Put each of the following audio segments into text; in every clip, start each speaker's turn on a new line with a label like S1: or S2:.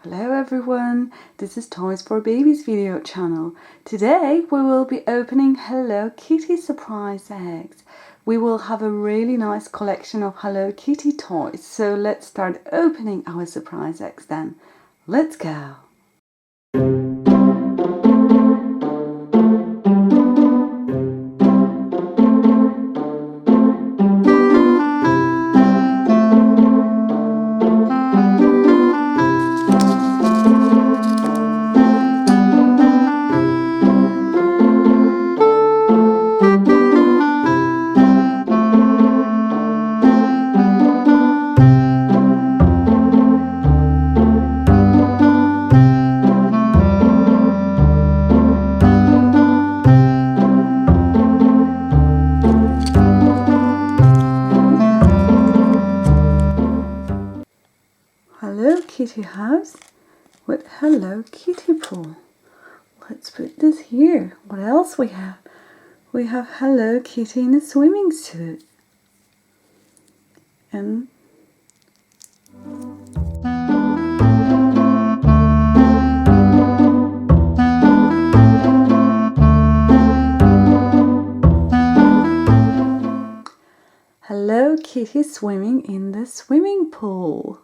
S1: Hello everyone, this is Toys for Babies video channel. Today we will be opening Hello Kitty surprise eggs. We will have a really nice collection of Hello Kitty toys, so let's start opening our surprise eggs then. Let's go! Hello Kitty house with Hello Kitty pool. Let's put this here. What else we have? We have Hello Kitty in a swimming suit. And Hello Kitty swimming in the swimming pool.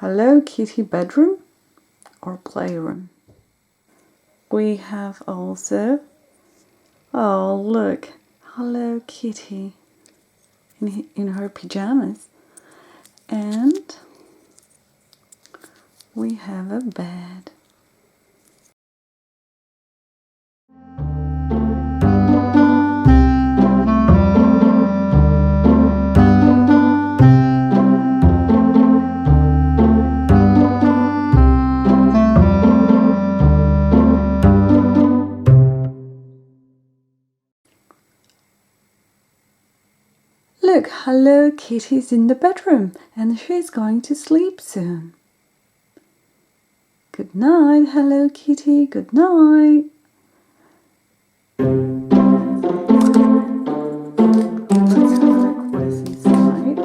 S1: Hello Kitty bedroom or playroom. We have also, oh look, Hello Kitty in her pajamas. And we have a bed. Look, Hello Kitty's in the bedroom and she's going to sleep soon. Good night, Hello Kitty, good night. Let's have a look what is inside.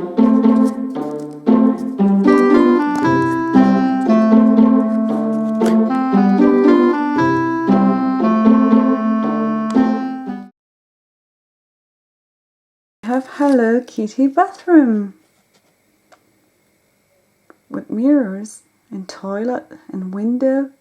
S1: We have Hello Kitty bathroom with mirrors and toilet and window.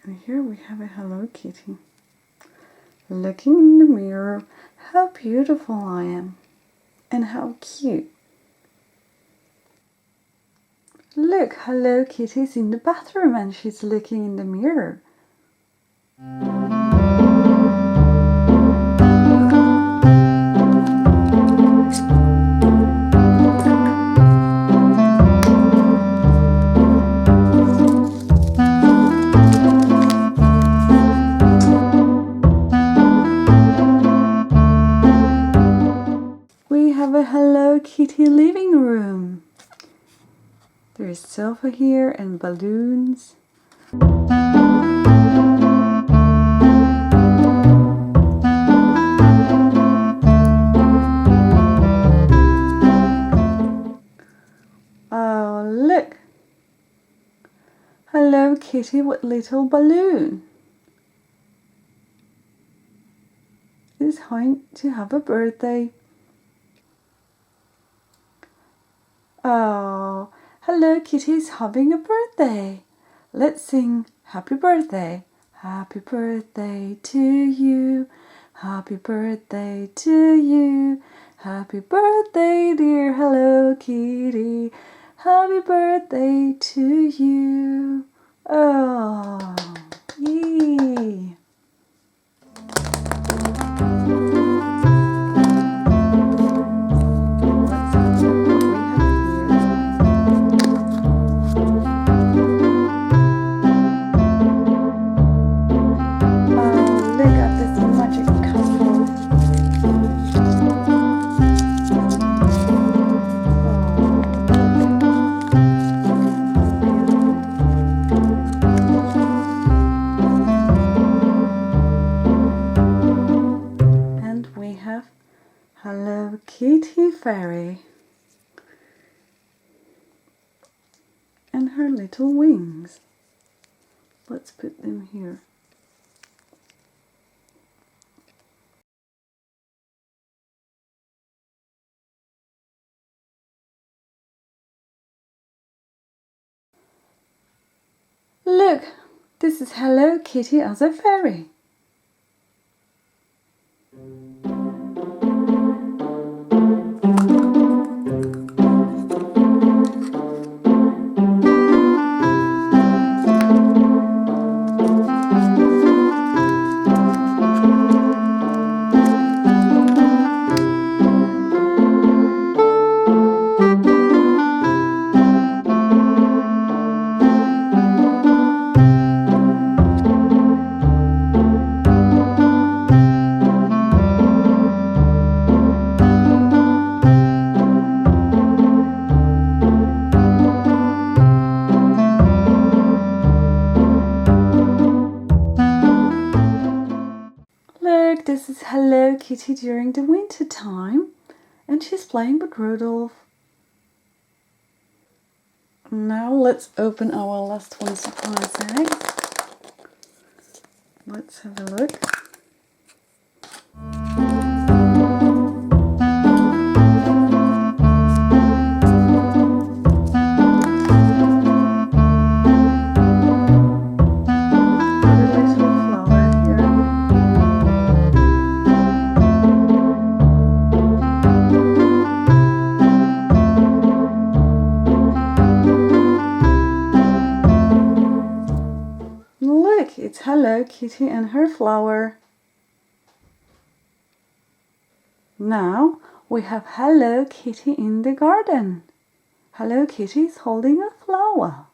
S1: And here we have a Hello Kitty looking in the mirror. How beautiful I am and how cute. Look, Hello Kitty's in the bathroom and she's looking in the mirror. We have a Hello Kitty living room. There is sofa here and balloons. Oh, look! Hello Kitty with little balloon. Is going to have a birthday. Oh, Hello Kitty's having a birthday. Let's sing happy birthday. Happy birthday to you. Happy birthday to you. Happy birthday, dear Hello Kitty. Happy birthday to you. Oh, yay. fairy and her little wings. Let's put them here. Look, this is Hello Kitty as a fairy. Look, this is Hello Kitty during the winter time, and she's playing with Rudolph. Now let's open our last one surprise egg. Let's have a look. Look, it's Hello Kitty and her flower. Now we have Hello Kitty in the garden. Hello Kitty is holding a flower.